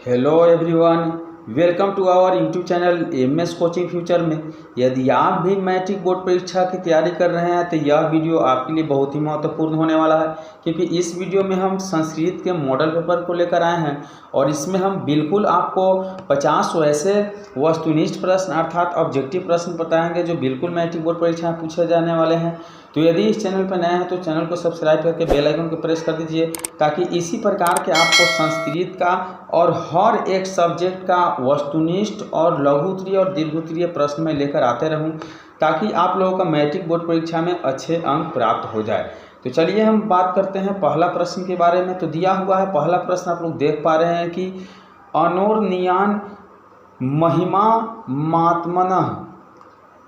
Hello everyone, welcome to our YouTube channel MS coaching future में। यदि आप भी मैट्रिक बोर्ड परीक्षा की तैयारी कर रहे हैं तो यह वीडियो आपके लिए बहुत ही महत्वपूर्ण होने वाला है, क्योंकि इस वीडियो में हम संस्कृत के मॉडल पेपर को लेकर आए हैं और इसमें हम बिल्कुल आपको 50 ऐसे वस्तुनिष्ठ प्रश्न अर्थात ऑब्जेक्टिव प्रश्न बताएंगे जो बिल्कुल मैट्रिक बोर्ड परीक्षा में पूछे जाने वाले हैं। तो यदि इस चैनल पर नए हैं तो चैनल को सब्सक्राइब करके बेल आइकन को प्रेस कर दीजिए, ताकि इसी प्रकार के आपको संस्कृत का और हर एक सब्जेक्ट का वस्तुनिष्ठ और लघु उत्तरीय और दीर्घ उत्तरीय प्रश्न में लेकर आते रहूं, ताकि आप लोगों का मैट्रिक बोर्ड परीक्षा में अच्छे अंक प्राप्त हो जाए। तो चलिए हम बात करते हैं पहला प्रश्न के बारे में। तो दिया हुआ है पहला प्रश्न, आप लोग देख पा रहे हैं कि अनोरनियान महिमा मात्मनः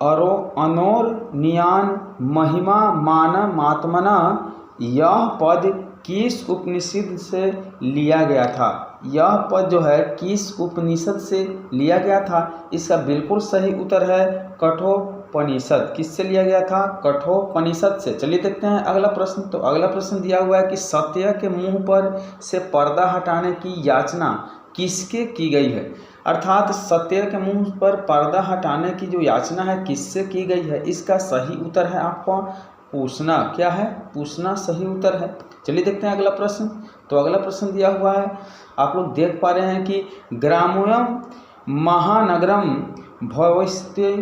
अनोरनियान महिमा मान मात्मना, यह पद किस उपनिषद से लिया गया था? यह पद जो है किस उपनिषद से लिया गया था? इसका बिल्कुल सही उत्तर है कठोपनिषद। किससे लिया गया था? कठोपनिषद से। चलिए देखते हैं अगला प्रश्न। तो अगला प्रश्न दिया हुआ है कि सत्य के मुंह पर से पर्दा हटाने की याचना किसके की गई है? अर्थात सत्य के मुंह पर पर्दा हटाने की जो याचना है किससे की गई है? इसका सही उत्तर है आपको पूछना। क्या है? पूछना सही उत्तर है। चलिए देखते हैं अगला प्रश्न। तो अगला प्रश्न दिया हुआ है, आप लोग देख पा रहे हैं कि ग्रामोयम महानगरम भविष्यति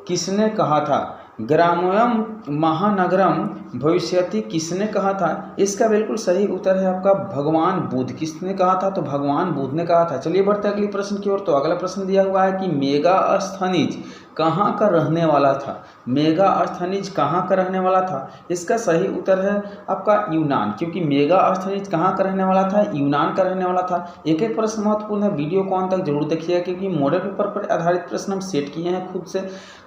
किसने कहा था? ग्रामोयम महानगरम भविष्यति किसने कहा था? इसका बिल्कुल सही उत्तर है आपका भगवान बुद्ध। किसने कहा था? तो भगवान बुद्ध ने कहा था। चलिए बढ़ते हैं अगले प्रश्न की ओर। तो अगला प्रश्न दिया हुआ है कि मेगास्थनीज कहाँ का रहने वाला था? मेगास्थनीज कहाँ का रहने वाला था? इसका सही उत्तर है आपका यूनान, क्योंकि मेगास्थनीज कहाँ का रहने वाला था? यूनान का रहने वाला था। एक एक प्रश्न महत्वपूर्ण है, वीडियो को अंत तक जरूर देखिएगा, क्योंकि मॉडल पेपर पर आधारित प्रश्न हम सेट किए हैं खुद से।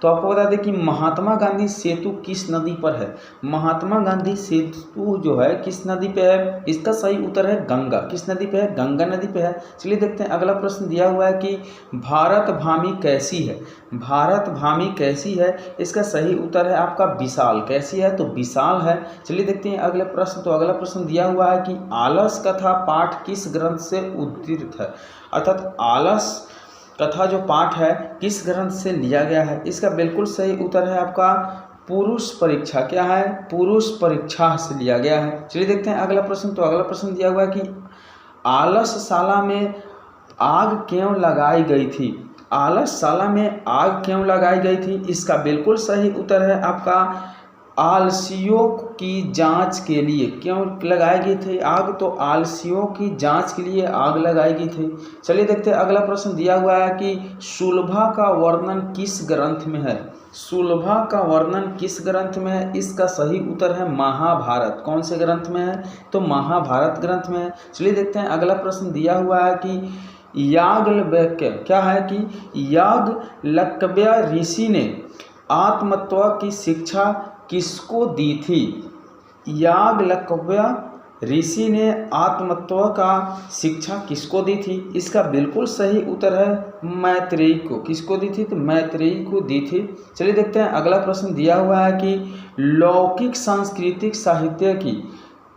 तो आपको बता दें कि महात्मा गांधी सेतु किस नदी पर है? महात्मा गांधी सेतु जो है किस नदी पे है? इसका सही उत्तर है गंगा। किस नदी पे है? गंगा नदी पे है। चलिए देखते हैं अगला प्रश्न दिया हुआ है कि भारत भामी कैसी है? भारत भामी कैसी है? इसका सही उत्तर है आपका विशाल। कैसी है? तो विशाल है। चलिए देखते हैं अगले प्रश्न। तो अगला प्रश्न दिया हुआ है कि आलस कथा पाठ किस ग्रंथ से उद्धृत है? अर्थात आलस कथा जो पाठ है किस ग्रंथ से लिया गया है? इसका बिल्कुल सही उत्तर है आपका पुरुष परीक्षा। क्या है? पुरुष परीक्षा से लिया गया है। चलिए देखते हैं अगला प्रश्न। तो अगला प्रश्न दिया हुआ है कि आलसशाला में आग क्यों लगाई गई थी? आलसशाला में आग क्यों लगाई गई थी? इसका बिल्कुल सही उत्तर है आपका आलसियों की जांच के लिए। क्यों लगाई गई थी आग? तो आलसियों की जांच के लिए आग लगाई गई थी। चलिए देखते हैं अगला प्रश्न दिया हुआ है कि सुलभा का वर्णन किस ग्रंथ में है? सुलभा का वर्णन किस ग्रंथ में है? इसका सही उत्तर है महाभारत। कौन से ग्रंथ में है? तो महाभारत ग्रंथ में है। चलिए देखते हैं अगला प्रश्न दिया हुआ है कि याज्ञवल्क्य, क्या है कि याज्ञवल्क्य ऋषि ने आत्मतत्व की शिक्षा किसको दी थी? याज्ञवल्क्य ऋषि ने आत्मतत्व का शिक्षा किसको दी थी? इसका बिल्कुल सही उत्तर है मैत्रेयी को। किसको दी थी? तो मैत्रेयी को दी थी। चलिए देखते हैं अगला प्रश्न दिया हुआ है कि लौकिक सांस्कृतिक साहित्य की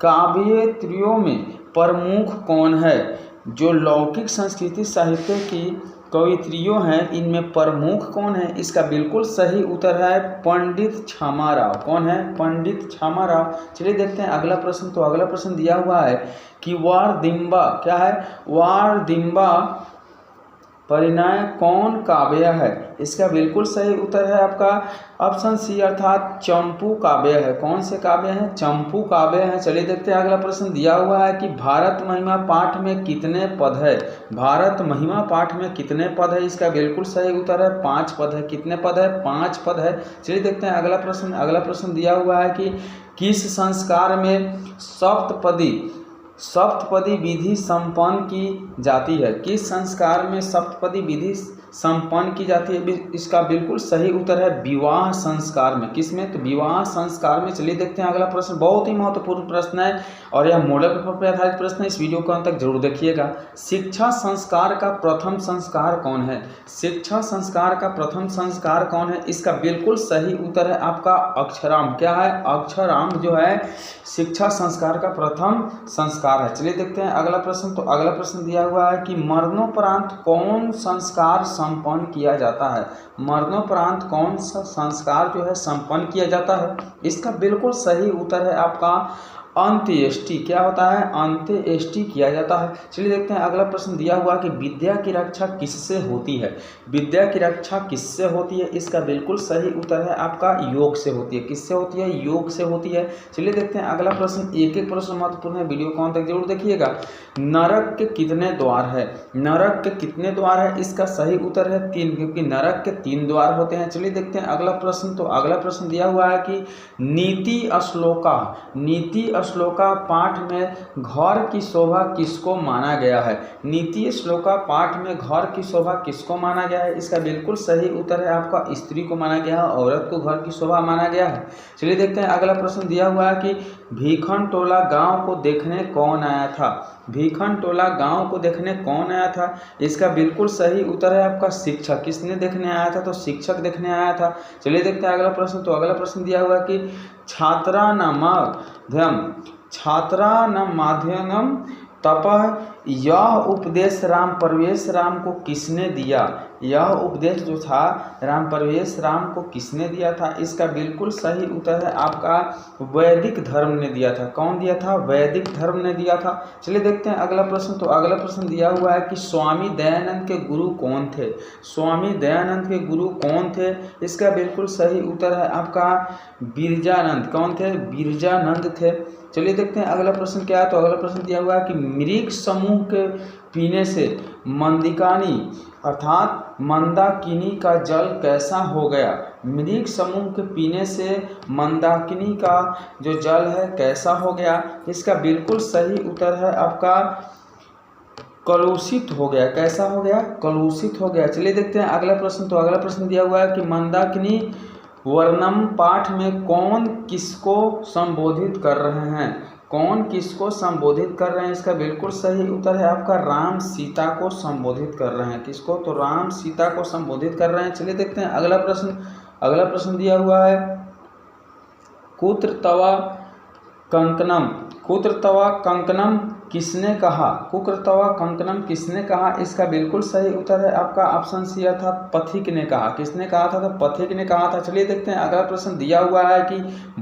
काव्यत्रियों में प्रमुख कौन है? जो लौकिक सांस्कृतिक साहित्य की कवित्रियों हैं इनमें प्रमुख कौन है? इसका बिल्कुल सही उत्तर है पंडित छामाराव। कौन है? पंडित छामाराव। चलिए देखते हैं अगला प्रश्न। तो अगला प्रश्न दिया हुआ है कि वारदिम्बा, क्या है? वारदिम्बा परिणय कौन काव्य है? इसका बिल्कुल सही उत्तर है आपका ऑप्शन सी अर्थात चंपू काव्य है। कौन से काव्य है? चंपू काव्य है। चलिए देखते हैं अगला प्रश्न दिया हुआ है कि भारत महिमा पाठ में कितने पद है? भारत महिमा पाठ में कितने पद है? इसका बिल्कुल सही उत्तर है 5 पद है। कितने पद है? 5 पद है। चलिए देखते हैं अगला प्रश्न। अगला प्रश्न दिया हुआ है कि किस संस्कार में सप्तपदी विधि संपन्न की जाती है? किस संस्कार में सप्तपदी विधि संपन्न की जाती है? इसका बिल्कुल सही उत्तर है विवाह संस्कार में। किसमें? तो विवाह संस्कार में। चलिए देखते हैं अगला प्रश्न, बहुत ही महत्वपूर्ण प्रश्न है और यह मॉडल पेपर पर आधारित प्रश्न है। इस वीडियो को अंत तक जरूर देखिएगा। शिक्षा संस्कार का प्रथम संस्कार कौन है? शिक्षा संस्कार का प्रथम संस्कार कौन है? इसका बिल्कुल सही उत्तर है आपका अक्षराम। क्या है? अक्षराम जो है शिक्षा संस्कार का प्रथम संस्कार है। चलिए देखते हैं अगला प्रश्न। तो अगला प्रश्न दिया हुआ है कि मरणोपरांत कौन संस्कार संपन्न किया जाता है? मरणोपरांत कौन सा संस्कार जो है संपन्न किया जाता है? इसका बिल्कुल सही उत्तर है आपका अंत्येष्टि। क्या होता है? अंत्येष्टि किया जाता है। चलिए देखते हैं अगला प्रश्न दिया हुआ कि विद्या की रक्षा किससे होती है? विद्या की रक्षा किससे होती है? इसका बिल्कुल सही उत्तर है आपका योग से होती है। किससे होती है? योग से होती है। चलिए देखते हैं अगला प्रश्न। एक एक प्रश्न महत्वपूर्ण है, वीडियो को अंत तक जरूर देखिएगा। नरक के कितने द्वार है? नरक के कितने द्वार है? इसका सही उत्तर है 3, क्योंकि नरक के 3 द्वार होते हैं। चलिए देखते हैं अगला प्रश्न। तो अगला प्रश्न दिया हुआ है कि नीति श्लोका, नीति श्लोका पाठ में घर की शोभा किसको माना गया है? नीति श्लोका पाठ में घर की शोभा किसको माना गया है? इसका बिल्कुल सही उत्तर है आपका स्त्री को माना गया है, औरत को घर की शोभा माना गया है। चलिए देखते हैं अगला प्रश्न दिया हुआ है कि भीखन टोला गांव को देखने कौन आया था? भीखन टोला गांव को देखने कौन आया था? इसका बिल्कुल सही उत्तर है आपका शिक्षक। किसने देखने आया था? तो शिक्षक देखने आया था। चलिए देखते हैं अगला प्रश्न। तो अगला प्रश्न दिया हुआ है कि छात्रा न माध्यम तपः यह उपदेश राम परवेश राम को किसने दिया? यह उपदेश जो था राम परवेश राम को किसने दिया था? इसका बिल्कुल सही उत्तर है आपका वैदिक धर्म ने दिया था। कौन दिया था? वैदिक धर्म ने दिया था। चलिए देखते हैं अगला प्रश्न। तो अगला प्रश्न दिया हुआ है कि स्वामी दयानंद के गुरु कौन थे? स्वामी दयानंद के गुरु कौन थे? इसका बिल्कुल सही उत्तर है आपका बिरजानंद। कौन थे? बिरजानंद थे। चलिए देखते हैं अगला प्रश्न क्या है। तो अगला प्रश्न दिया हुआ है कि मृग समूह के पीने से मंदिकानी अर्थात मंदाकिनी का जल कैसा हो गया? मृग समूह के पीने से मंदाकिनी का जो जल है कैसा हो गया? इसका बिल्कुल सही उत्तर है आपका कलुषित हो गया। कैसा हो गया? कलुषित हो गया। चलिए देखते हैं अगला प्रश्न। तो अगला प्रश्न दिया हुआ है कि मंदाकिनी वर्णम पाठ में कौन किसको संबोधित कर रहे हैं? कौन किसको संबोधित कर रहे हैं? इसका बिल्कुल सही उत्तर है आपका राम सीता को संबोधित कर रहे हैं। किसको? तो राम सीता को संबोधित कर रहे हैं। चलिए देखते हैं अगला प्रश्न। अगला प्रश्न दिया हुआ है कुत्र तवा कंकणम। कुत्र तवा कंकणम किसने कहा? कुत्र तवा कंकणम किसने कहा? इसका बिल्कुल सही उत्तर है आपका ऑप्शन सी अर्थात पथिक ने कहा। किसने कहा था? तो पथिक ने कहा था। चलिए देखते हैं अगला प्रश्न दिया हुआ है कि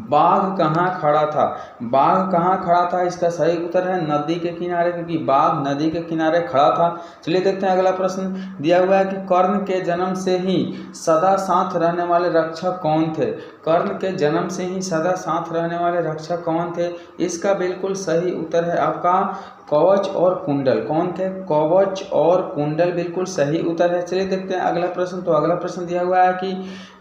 बाघ कहाँ खड़ा था? बाघ कहाँ खड़ा था? इसका सही उत्तर है नदी के किनारे, क्योंकि बाघ नदी के किनारे खड़ा था। चलिए देखते हैं अगला प्रश्न दिया हुआ है कि कर्ण के जन्म से ही सदा साथ रहने वाले रक्षक कौन थे? कर्ण के जन्म से ही सदा साथ रहने वाले रक्षक कौन थे? इसका बिल्कुल सही उत्तर है आपका कवच और कुंडल। कौन थे? कवच और कुंडल बिल्कुल सही उत्तर है। चलिए देखते हैं अगला प्रश्न। तो अगला प्रश्न दिया हुआ है कि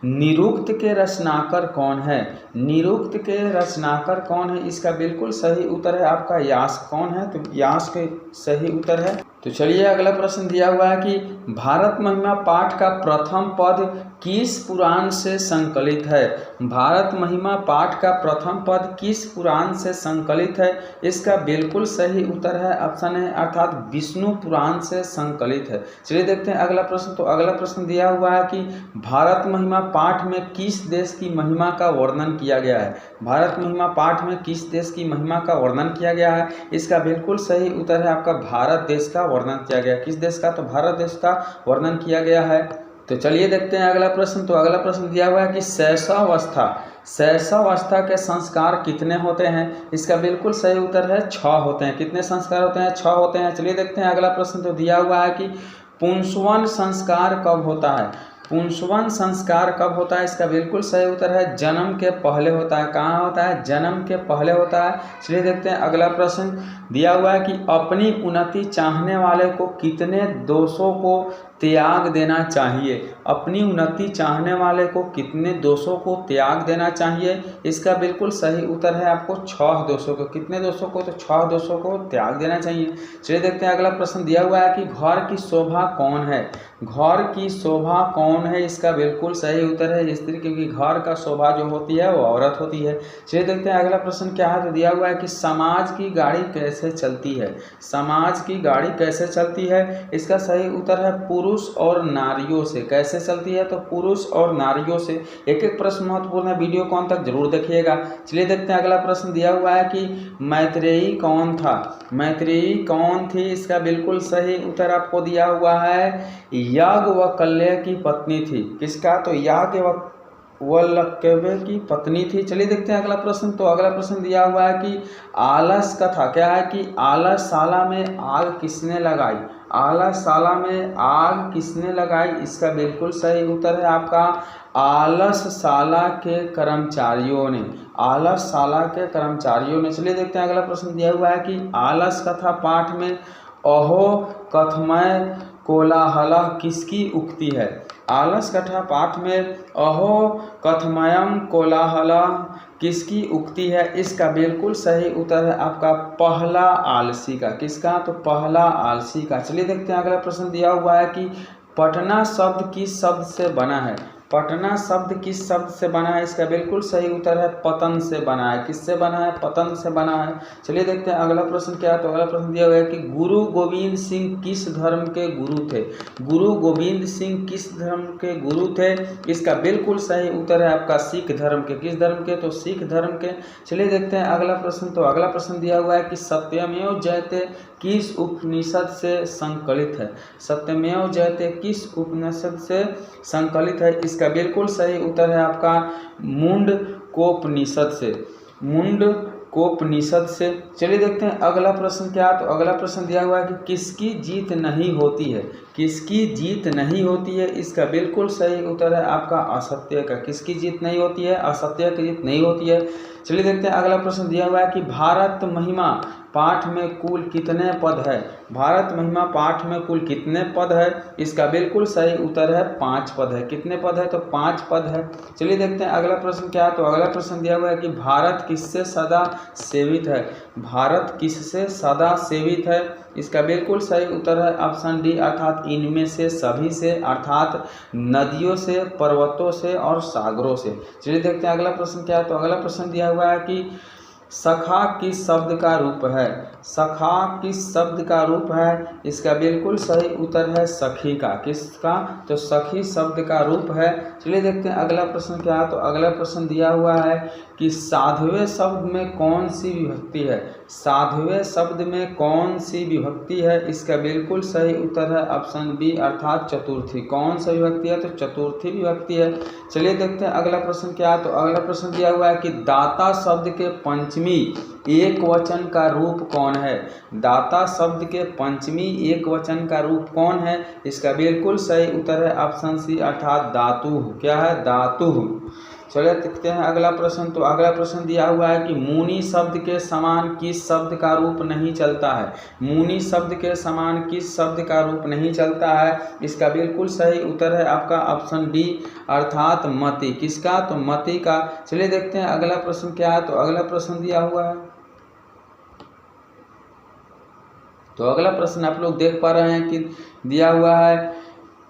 निरुक्त के रचनाकर कौन है? निरुक्त के रचनाकर कौन है? इसका बिल्कुल सही उत्तर है आपका यास्क। कौन है? तो यास्क सही उत्तर है। तो चलिए अगला प्रश्न दिया हुआ है कि भारत महिमा पाठ का प्रथम पद किस पुराण से संकलित है? भारत महिमा पाठ का प्रथम पद किस पुराण से संकलित है? इसका बिल्कुल सही उत्तर है ऑप्शन है अर्थात विष्णु पुराण से संकलित है। चलिए देखते हैं अगला प्रश्न। तो अगला प्रश्न दिया हुआ है कि भारत महिमा पाठ में किस देश की महिमा का वर्णन किया गया है? भारत महिमा पाठ में किस देश की महिमा का वर्णन किया गया है? इसका बिल्कुल सही उत्तर है आपका भारत देश का वर्णन किया गया। किस देश का? तो भारत देश का वर्णन किया गया है। तो चलिए देखते हैं अगला प्रश्न। तो अगला प्रश्न दिया हुआ है कि शैशवावस्था के संस्कार कितने होते हैं? इसका बिल्कुल सही उत्तर है 6 होते हैं। कितने संस्कार होते हैं? 6 होते हैं। चलिए देखते हैं अगला प्रश्न। तो दिया हुआ है कि पुंसवन संस्कार कब होता है? पुंसवन संस्कार कब होता है? इसका बिल्कुल सही उत्तर है जन्म के पहले होता है। कहाँ होता है? जन्म के पहले होता है। चलिए देखते हैं अगला प्रश्न दिया हुआ है कि अपनी उन्नति चाहने वाले को कितने दोषों को त्याग देना चाहिए। अपनी उन्नति चाहने वाले को कितने दोषों को त्याग देना चाहिए? इसका बिल्कुल सही उत्तर है आपको 6 दोषों को। कितने दोषों को? तो 6 दोषों को त्याग देना चाहिए। चलिए देखते हैं अगला प्रश्न दिया हुआ है कि घर की शोभा कौन है? घर की शोभा कौन है? इसका बिल्कुल सही उत्तर है स्त्री, क्योंकि घर का शोभा जो होती है वो औरत होती है। चलिए देखते हैं अगला प्रश्न क्या है। तो दिया हुआ है कि समाज की गाड़ी कैसे चलती है? समाज की गाड़ी कैसे चलती है? इसका सही उत्तर है पुरुष और नारियों से। कैसे चलती है? तो पुरुष और नारियों से। एक एक प्रश्न महत्वपूर्ण है, वीडियो को अंत तक जरूर देखिएगा। चलिए देखते हैं अगला प्रश्न दिया हुआ है कि मैत्रेयी कौन था? मैत्रेयी कौन थी? इसका बिल्कुल सही उत्तर आपको दिया हुआ है याज्ञवल्क्य की पत्नी थी। किसका? तो याज्ञवल्क्य की पत्नी थी। चलिए देखते हैं अगला प्रश्न। तो अगला प्रश्न दिया हुआ है कि आलस का था। क्या है कि आलसशाला में आग किसने लगाई? आलसशाला में आग किसने लगाई? इसका बिल्कुल सही उत्तर है आपका आलसशाला के कर्मचारियों ने। आलसशाला के कर्मचारियों ने। चलिए देखते हैं अगला प्रश्न दिया हुआ है कि आलस कथा पाठ में अहो कथमय कोलाहलः किसकी उक्ति है? आलस कथा पाठ में अहो कथमयम कोलाहलः किसकी उक्ति है? इसका बिल्कुल सही उत्तर है आपका पहला आलसी का। किसका? तो पहला आलसी का। चलिए देखते हैं अगला प्रश्न दिया हुआ है कि पटना शब्द किस शब्द से बना है? पटना शब्द किस शब्द से बना है? इसका बिल्कुल सही उत्तर है पतन से बना है। किससे बना है? पतन से बना है। चलिए देखते हैं अगला प्रश्न क्या है। तो अगला प्रश्न दिया हुआ है कि गुरु गोविंद सिंह किस धर्म के गुरु थे? गुरु गोविंद सिंह किस धर्म के गुरु थे? इसका बिल्कुल सही उत्तर है आपका सिख धर्म के। किस धर्म के? तो सिख धर्म के। चलिए देखते हैं अगला प्रश्न। तो अगला प्रश्न दिया हुआ है कि सत्यमेव जयते किस उपनिषद से संकलित है? सत्यमेव जयते किस उपनिषद से संकलित है? इसका बिल्कुल सही उत्तर है आपका मुंडकोपनिषद से। मुंडकोपनिषद से। चलिए देखते हैं अगला प्रश्न क्या। तो अगला प्रश्न दिया हुआ है कि किसकी जीत नहीं होती है? किसकी जीत नहीं होती है? इसका बिल्कुल सही उत्तर है आपका असत्य का। किसकी जीत नहीं होती है? असत्य की जीत नहीं होती है। चलिए देखते हैं अगला प्रश्न दिया हुआ है कि भारत महिमा पाठ में कुल कितने पद है? भारत महिमा पाठ में कुल कितने पद है? इसका बिल्कुल सही उत्तर है 5 पद है। कितने पद है? तो 5 पद है। चलिए देखते हैं अगला प्रश्न क्या है। तो अगला प्रश्न दिया हुआ है कि भारत किससे सदा सेवित है? भारत किससे सदा सेवित है? इसका बिल्कुल सही उत्तर है ऑप्शन डी, अर्थात इनमें से सभी से, अर्थात नदियों से, पर्वतों से और सागरों से। चलिए देखते हैं अगला प्रश्न क्या है। तो अगला प्रश्न दिया हुआ है कि सखा किस शब्द का रूप है? सखा किस शब्द का रूप है? इसका बिल्कुल सही उत्तर है सखी का। किसका? तो सखी शब्द का रूप है। चलिए देखते हैं अगला प्रश्न क्या है। तो अगला प्रश्न दिया हुआ है कि साध्वे शब्द में कौन सी विभक्ति है? साध्वे शब्द में कौन सी विभक्ति है? इसका बिल्कुल सही उत्तर है ऑप्शन बी, अर्थात चतुर्थी। कौन सा विभक्ति है? तो चतुर्थी विभक्ति है। चलिए देखते हैं अगला प्रश्न क्या है। तो अगला प्रश्न दिया हुआ है कि दाता शब्द के पंचमी एक वचन का रूप कौन है? दाता शब्द के पंचमी एक वचन का रूप कौन है? इसका बिल्कुल सही उत्तर है ऑप्शन सी, अर्थात दातु। क्या है? दातु। चलिए देखते हैं अगला प्रश्न। तो अगला प्रश्न दिया हुआ है कि मुनि शब्द के समान किस शब्द का रूप नहीं चलता है? मुनि शब्द के समान किस शब्द का रूप नहीं चलता है? इसका बिल्कुल सही उत्तर है आपका ऑप्शन डी, अर्थात मति। किसका? तो मति का। चलिए देखते हैं अगला प्रश्न क्या है। तो अगला प्रश्न दिया हुआ है। तो अगला प्रश्न आप लोग देख पा रहे हैं कि दिया हुआ है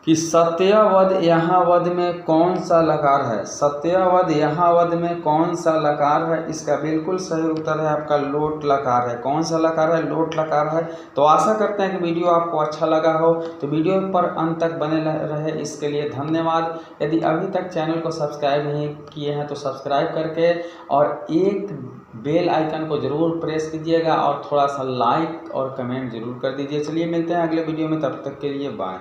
कि सत्यवद यहाँ वद में कौन सा लकार है? सत्यवद यहाँ वद में कौन सा लकार है? इसका बिल्कुल सही उत्तर है आपका लोट लकार है। कौन सा लकार है? लोट लकार है। तो आशा करते हैं कि वीडियो आपको अच्छा लगा हो। तो वीडियो पर अंत तक बने रहे इसके लिए धन्यवाद। यदि अभी तक चैनल को सब्सक्राइब नहीं किए हैं तो सब्सक्राइब करके और एक बेल आइकन को जरूर प्रेस कीजिएगा और थोड़ा सा लाइक और कमेंट जरूर कर दीजिए। चलिए मिलते हैं अगले वीडियो में, तब तक के लिए बाय।